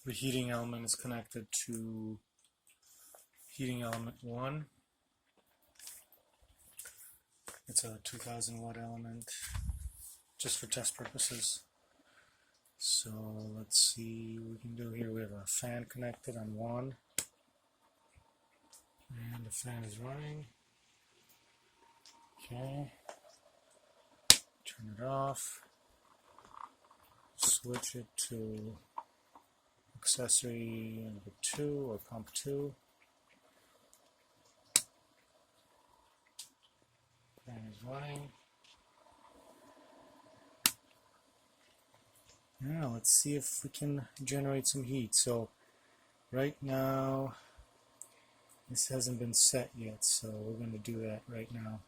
The heating element is connected to heating element 1. It's a 2000 watt element, just for test purposes. So let's see what we can do here. We have a fan connected on 1, and the fan is running. Okay, turn it off, switch it to accessory number 2 or pump 2. Fan is running. Now let's see if we can generate some heat. So right now this hasn't been set yet, so we're going to do that right now.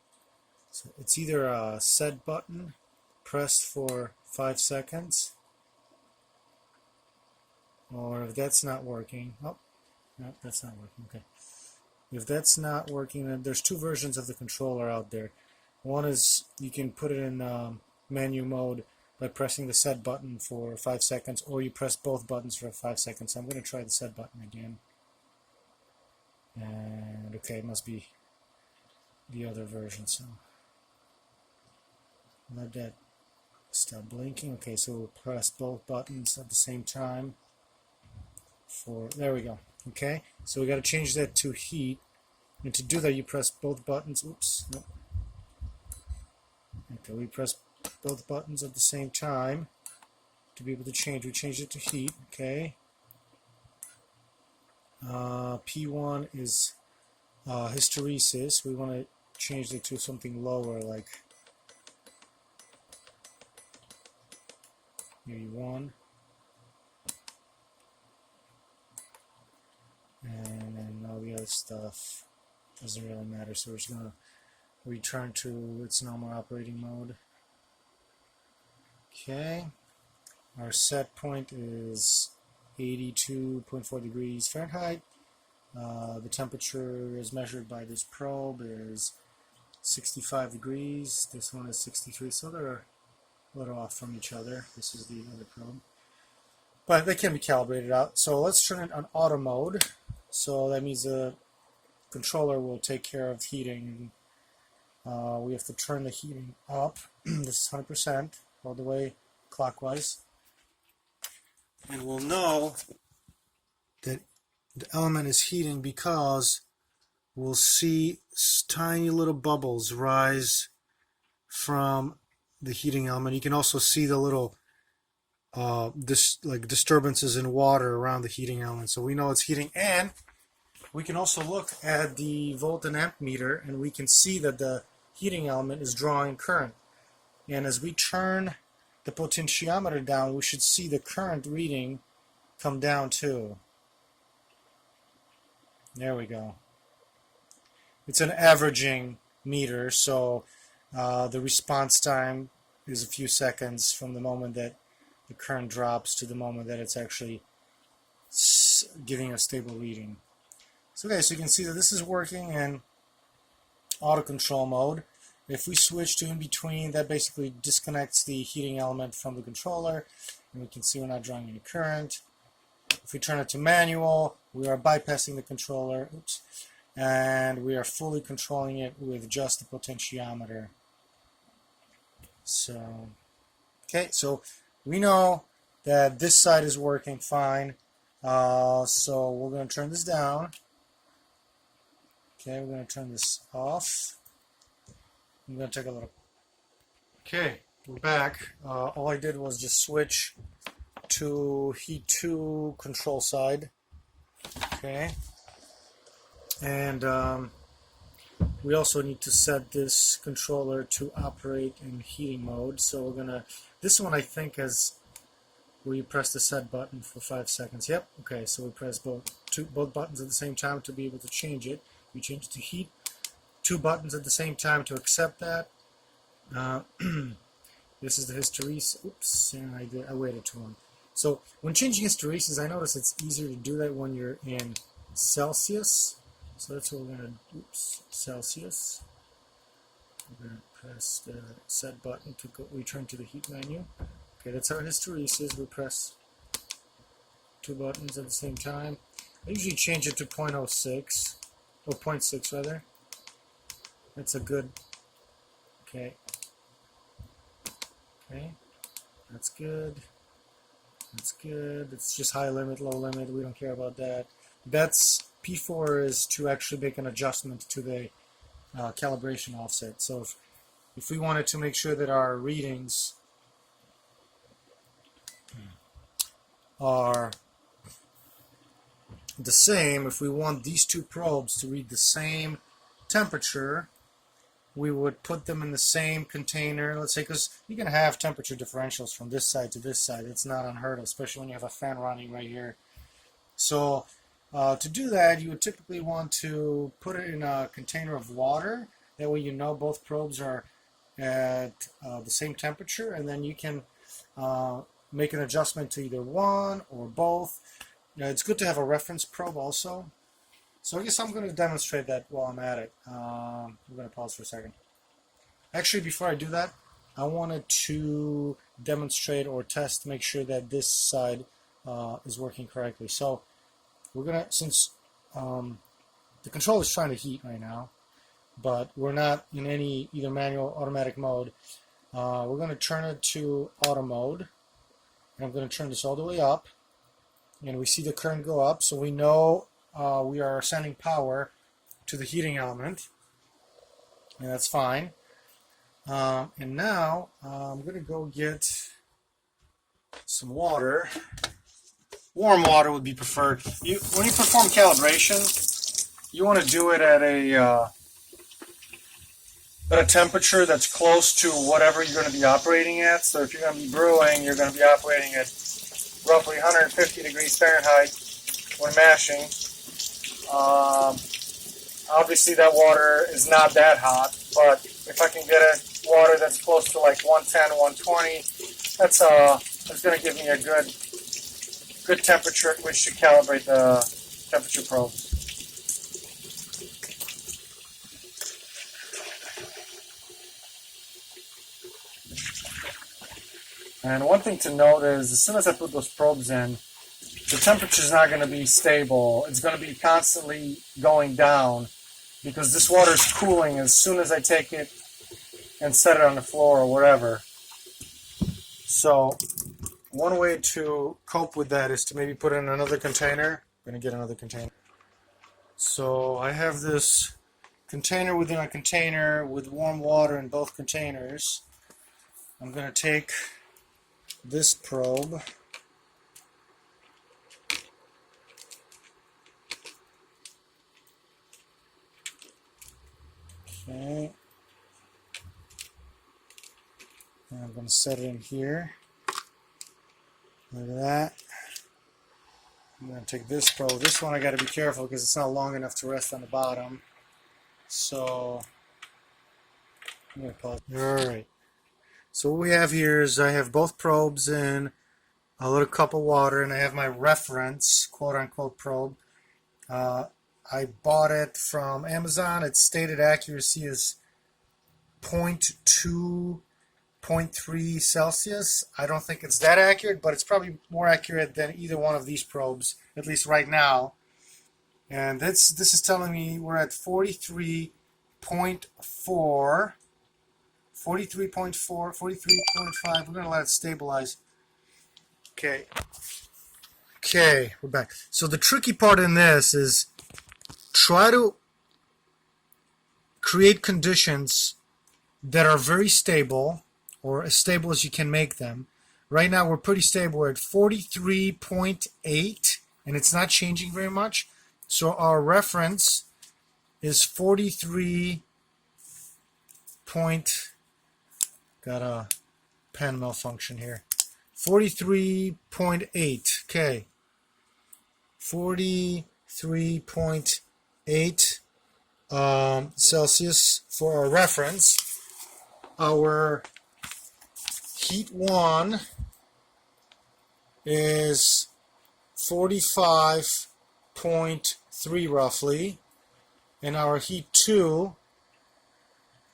So it's either a set button pressed for 5 seconds, or if that's not working, oh no, that's not working. Okay, if that's not working, then there's 2 versions of the controller out there. One is you can put it in menu mode by pressing the set button for 5 seconds, or you press both buttons for 5 seconds. So I'm going to try the set button again. And okay, it must be the other version. So let that stop blinking. Okay, so we'll press both buttons at the same time. There we go. Okay, so we got to change that to heat, and to do that you press both buttons. Oops. Nope. Okay, we press both buttons at the same time to be able to change. We changed it to heat. Okay. P1 is hysteresis. We want to change it to something lower, like maybe 1. And then all the other stuff doesn't really matter, so we're just going to return to its normal operating mode. Okay, our set point is 82.4 degrees Fahrenheit. The temperature is measured by this probe is 65 degrees. This one is 63, so they're a little off from each other. This is the other probe, but they can be calibrated out. So let's turn it on auto mode. So that means the controller will take care of heating. We have to turn the heating up. This is 100% all the way clockwise, and we'll know that the element is heating because we'll see tiny little bubbles rise from the heating element. You can also see the little disturbances in water around the heating element, so we know it's heating. And we can also look at the volt and amp meter, and we can see that the heating element is drawing current. And as we turn the potentiometer down, we should see the current reading come down too. There we go. It's an averaging meter, so the response time is a few seconds from the moment that the current drops to the moment that it's actually giving a stable reading. So okay, so you can see that this is working in auto control mode. If we switch to in between, that basically disconnects the heating element from the controller, and we can see we're not drawing any current. If we turn it to manual, we are bypassing the controller, and we are fully controlling it with just the potentiometer. So, okay, so we know that this side is working fine. So we're going to turn this down. Okay, we're going to turn this off. I'm going to take a look. Okay, we're back. All I did was just switch to heat 2 control side. Okay, and we also need to set this controller to operate in heating mode. So we're gonna, this one I think is where you press the set button for 5 seconds. Yep. Okay, so we press both buttons at the same time to be able to change it. We change it to heat. 2 buttons at the same time to accept that. This is the hysteresis. Oops, and I waited too long. So when changing hysteresis, I notice it's easier to do that when you're in Celsius. So that's what we're going to, oops, Celsius. We're going to press the set button to return to the heat menu. Okay, that's our hysteresis. We press two buttons at the same time. I usually change it to 0.06, or 0.6 rather. That's a good, okay. Okay, that's good. That's good. It's just high limit, low limit. We don't care about that. That's P4 is to actually make an adjustment to the calibration offset. So if we wanted to make sure that our readings are the same, if we want these two probes to read the same temperature, we would put them in the same container, let's say, because you can have temperature differentials from this side to this side. It's not unheard of, especially when you have a fan running right here. So to do that, you would typically want to put it in a container of water. That way you know both probes are at the same temperature, and then you can make an adjustment to either one or both. It's good to have a reference probe also. So I guess I'm going to demonstrate that while I'm at it. I'm going to pause for a second. Actually, before I do that, I wanted to demonstrate or test to make sure that this side is working correctly. So we're going to, since the controller is trying to heat right now, but we're not in any either manual or automatic mode, we're going to turn it to auto mode. And I'm going to turn this all the way up. And we see the current go up, so we know we are sending power to the heating element, and that's fine. And now I'm going to go get some water. Warm water would be preferred. When you perform calibration, you want to do it at a temperature that's close to whatever you're going to be operating at. So if you're going to be brewing, you're going to be operating at roughly 150 degrees Fahrenheit when mashing. Obviously that water is not that hot, but if I can get water that's close to like 110, 120, that's going to give me a good temperature at which to calibrate the temperature probes. And one thing to note is, as soon as I put those probes in, the temperature is not going to be stable. It's going to be constantly going down because this water is cooling as soon as I take it and set it on the floor or wherever. So one way to cope with that is to maybe put it in another container. I'm going to get another container. So I have this container within a container with warm water in both containers. I'm going to take this probe, okay, and I'm going to set it in here. Look at that. I'm going to take this probe. This one I got to be careful because it's not long enough to rest on the bottom. So I'm going to pause. Alright. So what we have here is I have both probes in a little cup of water, and I have my reference, quote-unquote, probe. I bought it from Amazon. Its stated accuracy is 0.2, 0.3 Celsius. I don't think it's that accurate, but it's probably more accurate than either one of these probes, at least right now. And this is telling me we're at 43.4. 43.4, 43.5. We're going to let it stabilize. Okay. Okay, we're back. So the tricky part in this is try to create conditions that are very stable, or as stable as you can make them. Right now we're pretty stable. We're at 43.8, and it's not changing very much. So our reference is 43. Got a pen malfunction here. 43.8. Okay. 43.8 Celsius for our reference. Our heat 1 is 45.3 roughly, and our heat 2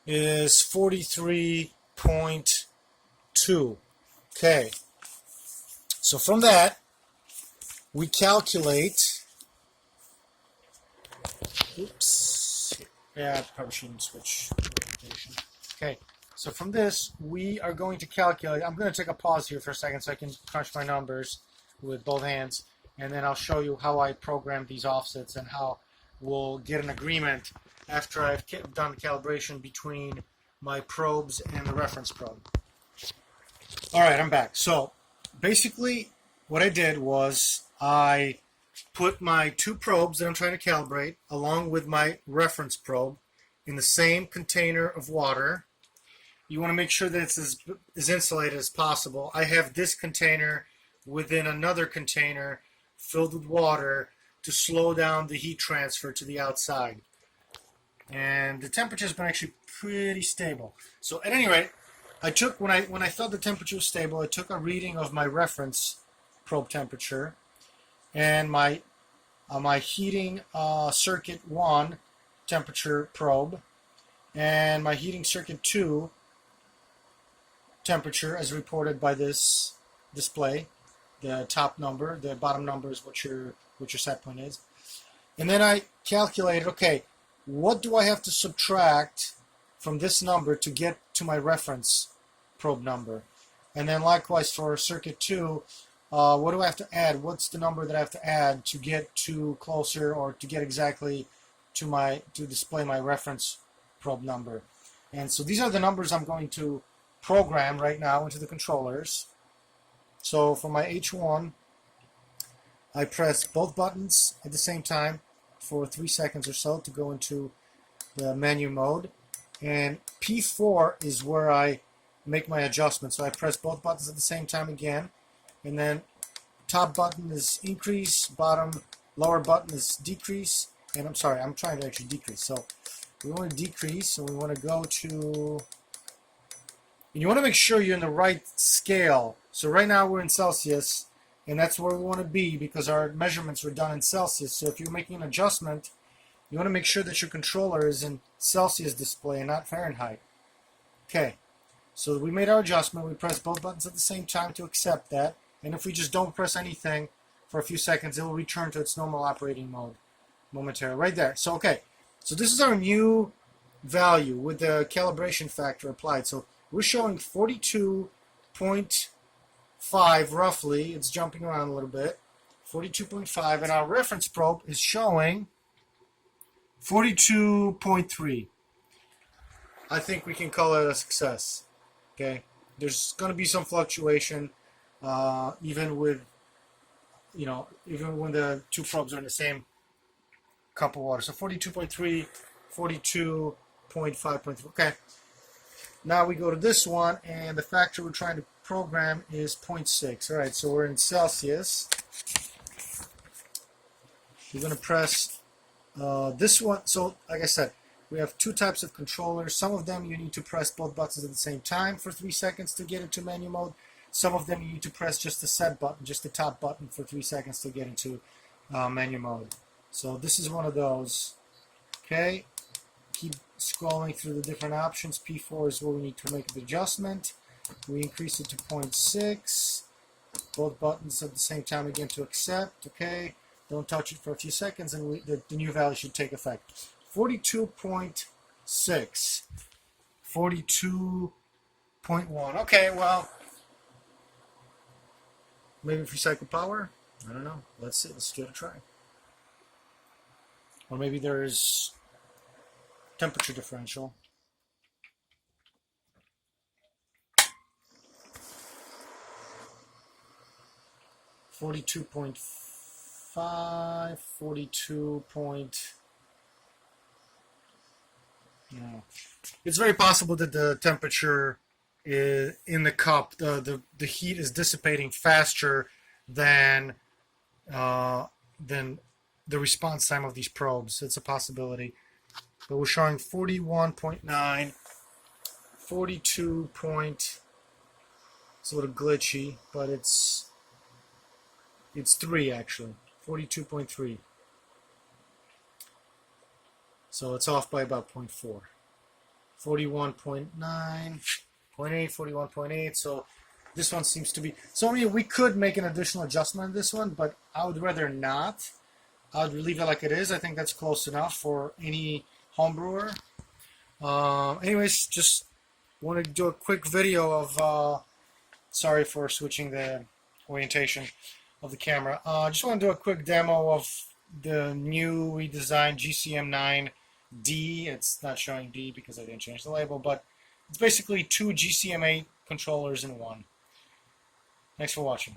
is 43.2. Okay. So from that, we calculate. Oops. Yeah, I probably shouldn't switch orientation. Okay, so from this, we are going to calculate. I'm going to take a pause here for a second so I can crunch my numbers with both hands, and then I'll show you how I program these offsets and how we'll get an agreement after I've done the calibration between my probes and the reference probe. All right, I'm back. So basically what I did was I put my two probes that I'm trying to calibrate along with my reference probe in the same container of water. You want to make sure that it's as insulated as possible. I have this container within another container filled with water to slow down the heat transfer to the outside. And the temperature's been actually pretty stable. So at any rate, I took, when I thought the temperature was stable, I took a reading of my reference probe temperature and my heating circuit 1 temperature probe and my heating circuit 2 temperature as reported by this display. The top number, the bottom number is what your set point is. And then I calculated, okay, what do I have to subtract from this number to get to my reference probe number? And then likewise for circuit 2, what do I have to add? What's the number that I have to add to get to closer or to get exactly to display my reference probe number? And so these are the numbers I'm going to program right now into the controllers. So for my H1, I press both buttons at the same time for 3 seconds or so to go into the menu mode. And P4 is where I make my adjustment. So I press both buttons at the same time again. And then top button is increase, lower button is decrease. And I'm sorry, I'm trying to actually decrease. So we want to decrease, so we want to go to, you want to make sure you're in the right scale. So right now we're in Celsius, and that's where we want to be because our measurements were done in Celsius. So if you're making an adjustment, you want to make sure that your controller is in Celsius display and not Fahrenheit. Okay, so we made our adjustment. We press both buttons at the same time to accept that. And if we just don't press anything for a few seconds, it will return to its normal operating mode momentarily. Right there. So, okay, so this is our new value with the calibration factor applied. So we're showing 42.5 roughly. It's jumping around a little bit. 42.5, and our reference probe is showing 42.3. I think we can call it a success. Okay, there's going to be some fluctuation, even with, even when the two probes are in the same cup of water. So 42.3, 42.5.3. Okay. Now we go to this one, and the factor we're trying to program is 0.6. All right, so we're in Celsius. We're going to press this one. So, like I said, we have two types of controllers. Some of them you need to press both buttons at the same time for 3 seconds to get into menu mode. Some of them you need to press just the set button, just the top button for 3 seconds to get into menu mode. So this is one of those. Okay. Keep scrolling through the different options. P4 is where we need to make the adjustment. We increase it to 0.6. Both buttons at the same time again to accept. Okay. Don't touch it for a few seconds, and the new value should take effect. 42.6. 42.1. Okay, well, maybe if we cycle power? I don't know. Let's see. Let's give it a try. Or maybe there's temperature differential. .5, 42 point. No. It's very possible that the temperature is in the cup, the heat is dissipating faster than the response time of these probes. It's a possibility. But we're showing 41.9, 42 point. It's a little glitchy, but it's 3 actually. 42.3. So it's off by about 0.4. 41.9, 0.8, 41.8. So This one seems to be... So I mean, we could make an additional adjustment on this one, but I would rather not. I would leave it like it is. I think that's close enough for any homebrewer. Anyways, just wanted to do a quick video of... sorry for switching the orientation of the camera. Just want to do a quick demo of the new redesigned GC-M9D. It's not showing D because I didn't change the label, but it's basically two GC-M8 controllers in one. Thanks for watching.